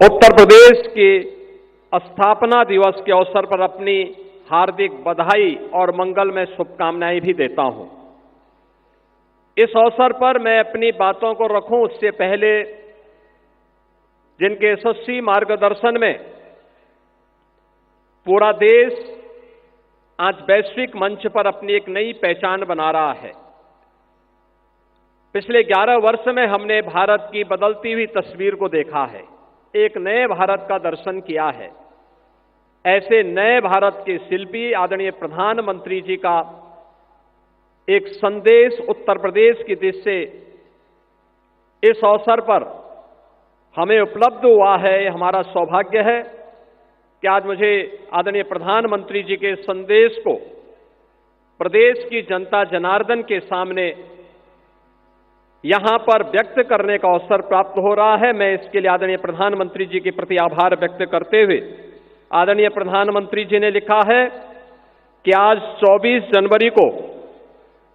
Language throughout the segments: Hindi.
उत्तर प्रदेश के स्थापना दिवस के अवसर पर अपनी हार्दिक बधाई और मंगलमय शुभकामनाएं भी देता हूं। इस अवसर पर मैं अपनी बातों को रखूं उससे पहले जिनके यशस्वी मार्गदर्शन में पूरा देश आज वैश्विक मंच पर अपनी एक नई पहचान बना रहा है। पिछले 11 वर्ष में हमने भारत की बदलती हुई तस्वीर को देखा है, एक नए भारत का दर्शन किया है। ऐसे नए भारत के शिल्पी आदरणीय प्रधानमंत्री जी का एक संदेश उत्तर प्रदेश की दिशा से इस अवसर पर हमें उपलब्ध हुआ है। हमारा सौभाग्य है कि आज मुझे आदरणीय प्रधानमंत्री जी के संदेश को प्रदेश की जनता जनार्दन के सामने यहां पर व्यक्त करने का अवसर प्राप्त हो रहा है। मैं इसके लिए आदरणीय प्रधानमंत्री जी के प्रति आभार व्यक्त करते हुए, आदरणीय प्रधानमंत्री जी ने लिखा है कि आज 24 जनवरी को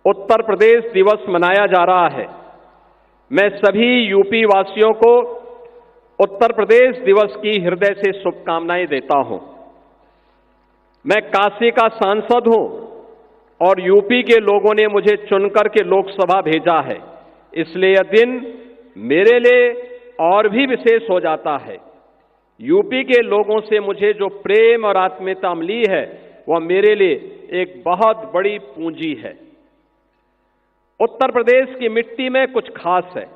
उत्तर प्रदेश दिवस मनाया जा रहा है। मैं सभी यूपी वासियों को उत्तर प्रदेश दिवस की हृदय से शुभकामनाएं देता हूं। मैं काशी का सांसद हूं और यूपी के लोगों ने मुझे चुनकर के लोकसभा भेजा है, इसलिए यह दिन मेरे लिए और भी विशेष हो जाता है। यूपी के लोगों से मुझे जो प्रेम और आत्मीयता मिली है वह मेरे लिए एक बहुत बड़ी पूंजी है। उत्तर प्रदेश की मिट्टी में कुछ खास है।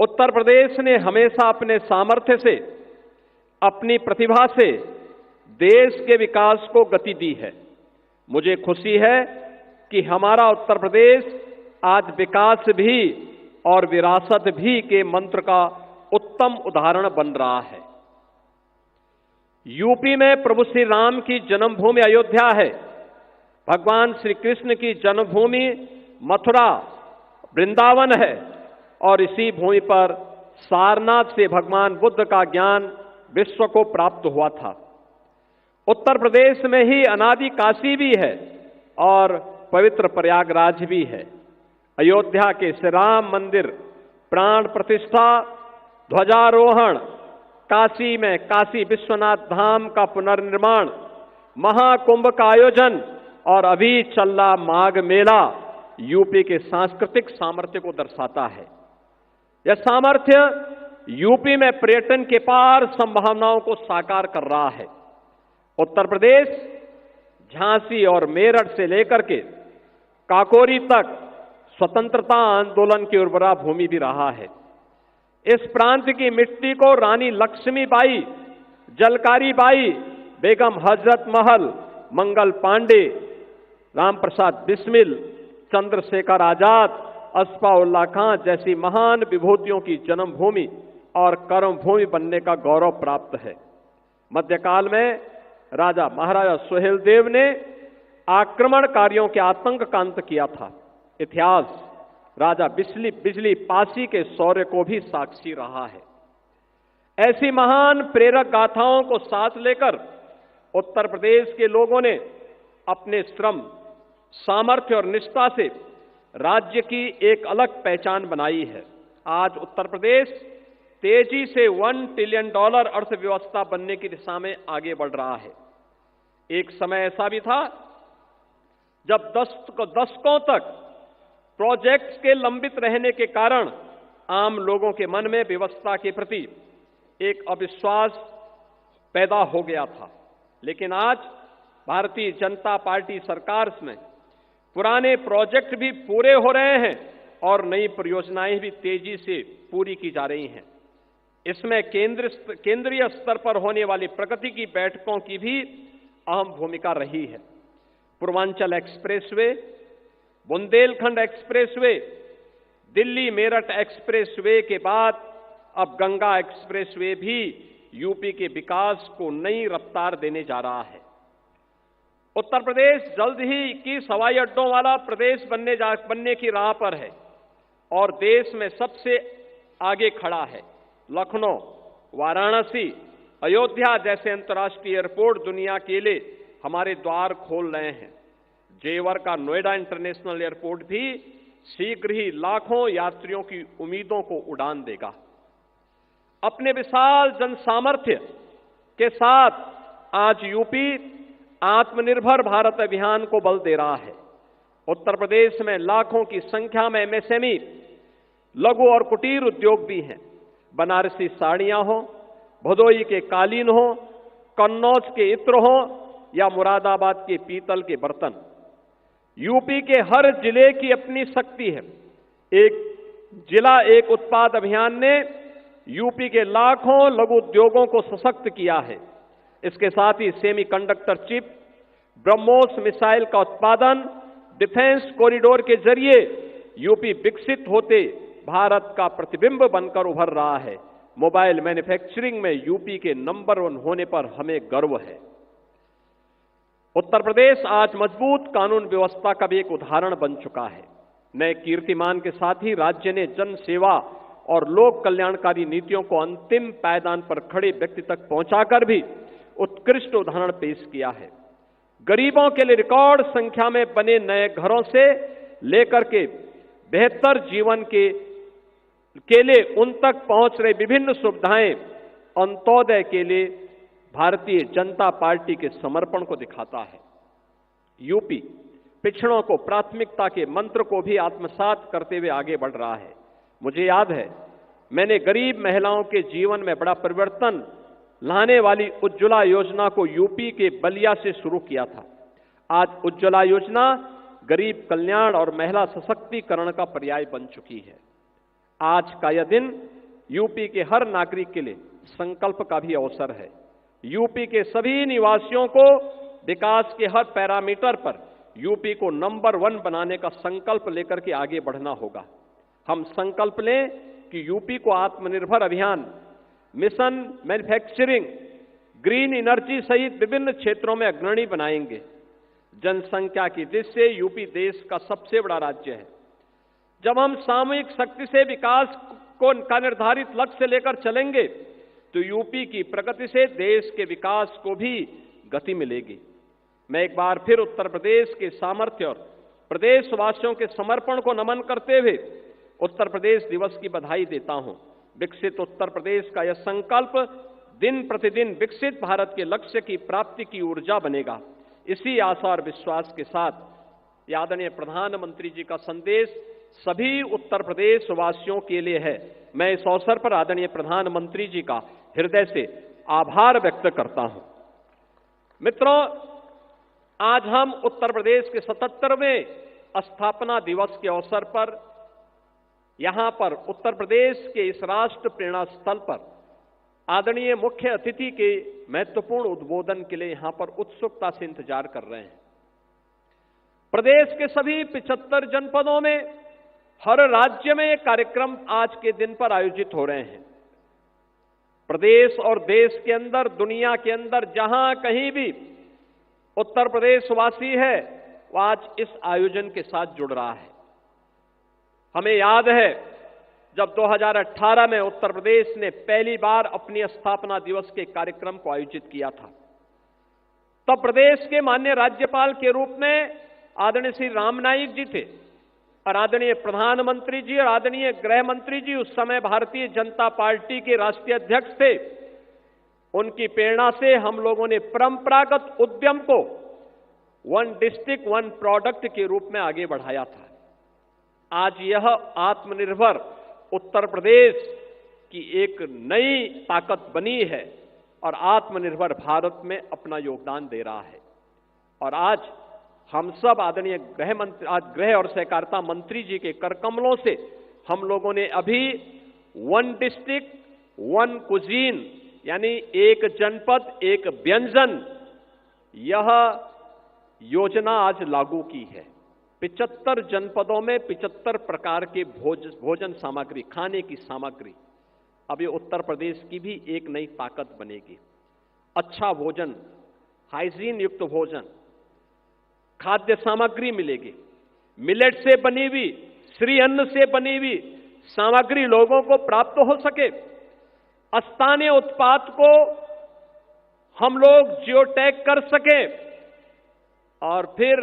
उत्तर प्रदेश ने हमेशा अपने सामर्थ्य से, अपनी प्रतिभा से देश के विकास को गति दी है। मुझे खुशी है कि हमारा उत्तर प्रदेश आज विकास भी और विरासत भी के मंत्र का उत्तम उदाहरण बन रहा है। यूपी में प्रभु श्री राम की जन्मभूमि अयोध्या है। भगवान श्री कृष्ण की जन्मभूमि मथुरा वृंदावन है और इसी भूमि पर सारनाथ से भगवान बुद्ध का ज्ञान विश्व को प्राप्त हुआ था। उत्तर प्रदेश में ही अनादि काशी भी है और पवित्र प्रयागराज भी है। अयोध्या के श्री राम मंदिर प्राण प्रतिष्ठा, ध्वजारोहण, काशी में काशी विश्वनाथ धाम का पुनर्निर्माण, महाकुंभ का आयोजन और अभी चल रहा माघ मेला यूपी के सांस्कृतिक सामर्थ्य को दर्शाता है। यह सामर्थ्य यूपी में पर्यटन के पार संभावनाओं को साकार कर रहा है। उत्तर प्रदेश झांसी और मेरठ से लेकर के काकोरी तक स्वतंत्रता आंदोलन की उर्वरा भूमि भी रहा है। इस प्रांत की मिट्टी को रानी लक्ष्मीबाई, जलकारी बाई, बेगम हजरत महल, मंगल पांडे, राम प्रसाद बिस्मिल, चंद्रशेखर आजाद, अस्फाउल्लाह खां जैसी महान विभूतियों की जन्मभूमि और कर्मभूमि बनने का गौरव प्राप्त है। मध्यकाल में राजा महाराजा सुहेलदेव ने आक्रमणकारियों के आतंक का अंत किया था। इतिहास राजा बिजली पासी के शौर्य को भी साक्षी रहा है। ऐसी महान प्रेरक गाथाओं को साथ लेकर उत्तर प्रदेश के लोगों ने अपने श्रम, सामर्थ्य और निष्ठा से राज्य की एक अलग पहचान बनाई है। आज उत्तर प्रदेश तेजी से $1 ट्रिलियन अर्थव्यवस्था बनने की दिशा में आगे बढ़ रहा है। एक समय ऐसा भी था जब दशकों तक प्रोजेक्ट्स के लंबित रहने के कारण आम लोगों के मन में व्यवस्था के प्रति एक अविश्वास पैदा हो गया था। लेकिन आज भारतीय जनता पार्टी सरकार में पुराने प्रोजेक्ट भी पूरे हो रहे हैं और नई परियोजनाएं भी तेजी से पूरी की जा रही हैं। इसमें केंद्रीय स्तर पर होने वाली प्रगति की बैठकों की भी अहम भूमिका रही है। Purvanchal expressway, Bundelkhand expressway, Delhi Meerut expressway के बाद अब गंगा एक्सप्रेसवे भी यूपी के विकास को नई रफ्तार देने जा रहा है। उत्तर प्रदेश जल्द ही 21 हवाई अड्डों वाला प्रदेश बनने की राह पर है और देश में सबसे आगे खड़ा है। लखनऊ, वाराणसी, अयोध्या जैसे अंतर्राष्ट्रीय एयरपोर्ट दुनिया के लिए हमारे द्वार खोल रहे हैं। जेवर का नोएडा इंटरनेशनल एयरपोर्ट भी शीघ्र ही लाखों यात्रियों की उम्मीदों को उड़ान देगा। अपने विशाल जन सामर्थ्य के साथ आज यूपी आत्मनिर्भर भारत अभियान को बल दे रहा है। उत्तर प्रदेश में लाखों की संख्या में एमएसएमई, लघु और कुटीर उद्योग भी हैं। बनारसी साड़ियां हो, भदोई के कालीन हो, कन्नौज के इत्र हो या मुरादाबाद के पीतल के बर्तन, यूपी के हर जिले की अपनी शक्ति है। एक जिला एक उत्पाद अभियान ने यूपी के लाखों लघु उद्योगों को सशक्त किया है। इसके साथ ही सेमीकंडक्टर चिप, ब्रह्मोस मिसाइल का उत्पादन, डिफेंस कॉरिडोर के जरिए यूपी विकसित होते भारत का प्रतिबिंब बनकर उभर रहा है। मोबाइल मैन्युफैक्चरिंग में यूपी के नंबर 1 होने पर हमें गर्व है। उत्तर प्रदेश आज मजबूत कानून व्यवस्था का भी एक उदाहरण बन चुका है। नए कीर्तिमान के साथ ही राज्य ने जन सेवा और लोक कल्याणकारी नीतियों को अंतिम पायदान पर खड़े व्यक्ति तक पहुंचाकर भी उत्कृष्ट उदाहरण पेश किया है। गरीबों के लिए रिकॉर्ड संख्या में बने नए घरों से लेकर के बेहतर जीवन के लिए उन तक पहुंच रही विभिन्न सुविधाएं अंत्योदय के लिए भारतीय जनता पार्टी के समर्पण को दिखाता है। यूपी पिछड़ों को प्राथमिकता के मंत्र को भी आत्मसात करते हुए आगे बढ़ रहा है। मुझे याद है, मैंने गरीब महिलाओं के जीवन में बड़ा परिवर्तन लाने वाली उज्ज्वला योजना को यूपी के बलिया से शुरू किया था। आज उज्ज्वला योजना गरीब कल्याण और महिला सशक्तिकरण का पर्याय बन चुकी है। आज का यह दिन यूपी के हर नागरिक के लिए संकल्प का भी अवसर है। यूपी के सभी निवासियों को विकास के हर पैरामीटर पर यूपी को नंबर 1 बनाने का संकल्प लेकर के आगे बढ़ना होगा। हम संकल्प लें कि यूपी को आत्मनिर्भर अभियान, मिशन मैन्युफैक्चरिंग, ग्रीन एनर्जी सहित विभिन्न क्षेत्रों में अग्रणी बनाएंगे। जनसंख्या की दृष्टि से यूपी देश का सबसे बड़ा राज्य है। जब हम सामूहिक शक्ति से विकास का निर्धारित लक्ष्य लेकर चलेंगे तो यूपी की प्रगति से देश के विकास को भी गति मिलेगी। मैं एक बार फिर उत्तर प्रदेश के सामर्थ्य और प्रदेशवासियों के समर्पण को नमन करते हुए उत्तर प्रदेश दिवस की बधाई देता हूं। विकसित उत्तर प्रदेश का यह संकल्प दिन प्रतिदिन विकसित भारत के लक्ष्य की प्राप्ति की ऊर्जा बनेगा। इसी आशा और विश्वास के साथ आदरणीय प्रधानमंत्री जी का संदेश सभी उत्तर प्रदेश वासियों के लिए है। मैं इस अवसर पर आदरणीय प्रधानमंत्री जी का हृदय से आभार व्यक्त करता हूं। मित्रों, आज हम उत्तर प्रदेश के 77वें स्थापना दिवस के अवसर पर यहां पर उत्तर प्रदेश के इस राष्ट्र प्रेरणा स्थल पर आदरणीय मुख्य अतिथि के महत्वपूर्ण उद्बोधन के लिए यहां पर उत्सुकता से इंतजार कर रहे हैं। प्रदेश के सभी 75 जनपदों में हर राज्य में ये कार्यक्रम आज के दिन पर आयोजित हो रहे हैं। प्रदेश और देश के अंदर, दुनिया के अंदर जहां कहीं भी उत्तर प्रदेश वासी है वह आज इस आयोजन के साथ जुड़ रहा है। हमें याद है जब 2018 में उत्तर प्रदेश ने पहली बार अपनी स्थापना दिवस के कार्यक्रम को आयोजित किया था, तब प्रदेश के माननीय राज्यपाल के रूप में आदरणीय श्री राम नाईक जी थे और आदरणीय प्रधानमंत्री जी और आदरणीय गृह मंत्री जी उस समय भारतीय जनता पार्टी के राष्ट्रीय अध्यक्ष थे। उनकी प्रेरणा से हम लोगों ने परंपरागत उद्यम को 1 डिस्ट्रिक्ट 1 प्रोडक्ट के रूप में आगे बढ़ाया था। आज यह आत्मनिर्भर उत्तर प्रदेश की एक नई ताकत बनी है और आत्मनिर्भर भारत में अपना योगदान दे रहा है। और आज हम सब आदरणीय गृह और सहकारिता मंत्री जी के करकमलों से हम लोगों ने अभी 1 डिस्ट्रिक्ट 1 कुजीन यानी एक जनपद एक व्यंजन, यह योजना आज लागू की है। 75 जनपदों में 75 प्रकार के भोजन सामग्री, खाने की सामग्री, अब ये उत्तर प्रदेश की भी एक नई ताकत बनेगी। अच्छा भोजन, हाइजीन युक्त भोजन, खाद्य सामग्री मिलेगी। मिलेट से बनी हुई, श्री अन्न से बनी हुई सामग्री लोगों को प्राप्त हो सके। स्थानीय उत्पाद को हम लोग जियो टैग कर सके और फिर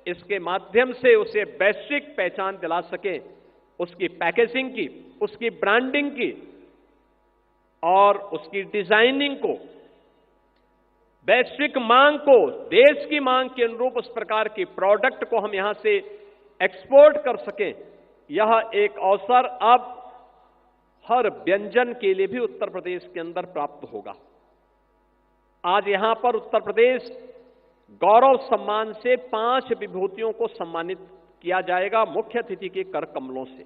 इसके माध्यम से उसे वैश्विक पहचान दिला सके, उसकी पैकेजिंग की, उसकी ब्रांडिंग की। और उसकी डिजाइनिंग को, वैश्विक मांग को, देश की मांग के अनुरूप उस प्रकार के प्रोडक्ट को हम यहां से एक्सपोर्ट कर सकें, यह एक अवसर अब हर व्यंजन के लिए भी उत्तर प्रदेश के अंदर प्राप्त होगा। आज यहां पर उत्तर प्रदेश गौरव सम्मान से 5 विभूतियों को सम्मानित किया जाएगा मुख्य अतिथि के कर कमलों से,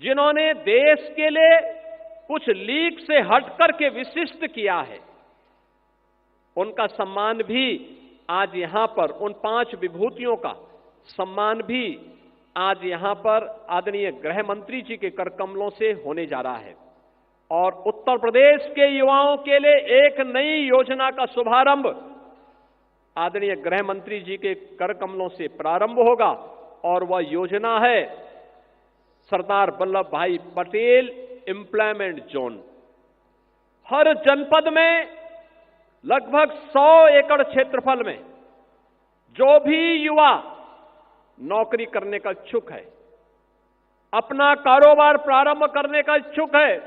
जिन्होंने देश के लिए कुछ लीक से हटकर के विशिष्ट किया है। उनका सम्मान भी आज यहां पर, उन 5 विभूतियों का सम्मान भी आज यहां पर आदरणीय गृह मंत्री जी के कर कमलों से होने जा रहा है। और उत्तर प्रदेश के युवाओं के लिए एक नई योजना का शुभारंभ आदरणीय गृह मंत्री जी के कर कमलों से प्रारंभ होगा, और वह योजना है सरदार वल्लभ भाई पटेल एम्प्लॉयमेंट जोन। हर जनपद में लगभग 100 एकड़ क्षेत्रफल में जो भी युवा नौकरी करने का इच्छुक है, अपना कारोबार प्रारंभ करने का इच्छुक है,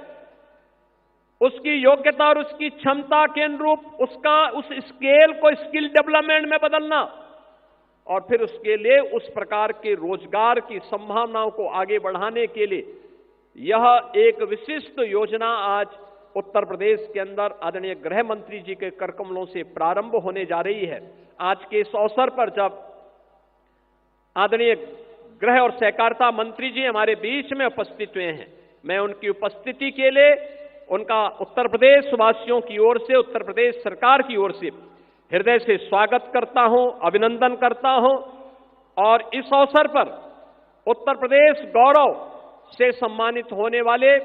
उसकी योग्यता और उसकी क्षमता के अनुरूप उस स्केल को स्किल डेवलपमेंट में बदलना और फिर उसके लिए उस प्रकार के रोजगार की संभावनाओं को आगे बढ़ाने के लिए यह एक विशिष्ट योजना आज उत्तर प्रदेश के अंदर आदरणीय गृह मंत्री जी के कर कमलों से प्रारंभ होने जा रही है। आज के इस अवसर पर जब आदरणीय गृह और सहकारिता मंत्री जी हमारे बीच में उपस्थित हुए हैं, मैं उनकी उपस्थिति के लिए उनका उत्तर प्रदेश वासियों की ओर से, उत्तर प्रदेश सरकार की ओर से हृदय से स्वागत करता हूं, अभिनंदन करता हूं। और इस अवसर पर उत्तर प्रदेश गौरव से सम्मानित होने वाले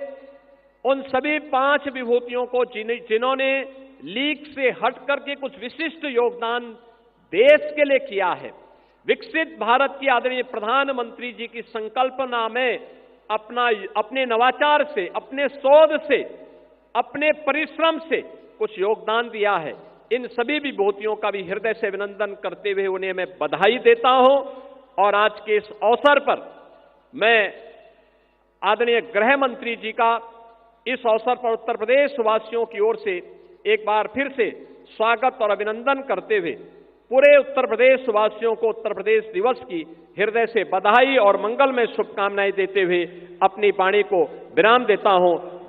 उन सभी 5 विभूतियों को जिन्होंने लीक से हट करके कुछ विशिष्ट योगदान देश के लिए किया है, विकसित भारत की आदरणीय प्रधानमंत्री जी की संकल्पना में अपने नवाचार से, अपने शोध से, अपने परिश्रम से कुछ योगदान दिया है, इन सभी विभूतियों का भी हृदय से अभिनंदन करते हुए उन्हें मैं बधाई देता हूं। और आज के इस अवसर पर मैं आदरणीय गृह मंत्री जी का इस अवसर पर उत्तर प्रदेश वासियों की ओर से एक बार फिर से स्वागत और अभिनंदन करते हुए पूरे उत्तर प्रदेश वासियों को उत्तर प्रदेश दिवस की हृदय से बधाई और मंगलमय शुभकामनाएं देते हुए अपनी वाणी को विराम देता हूं।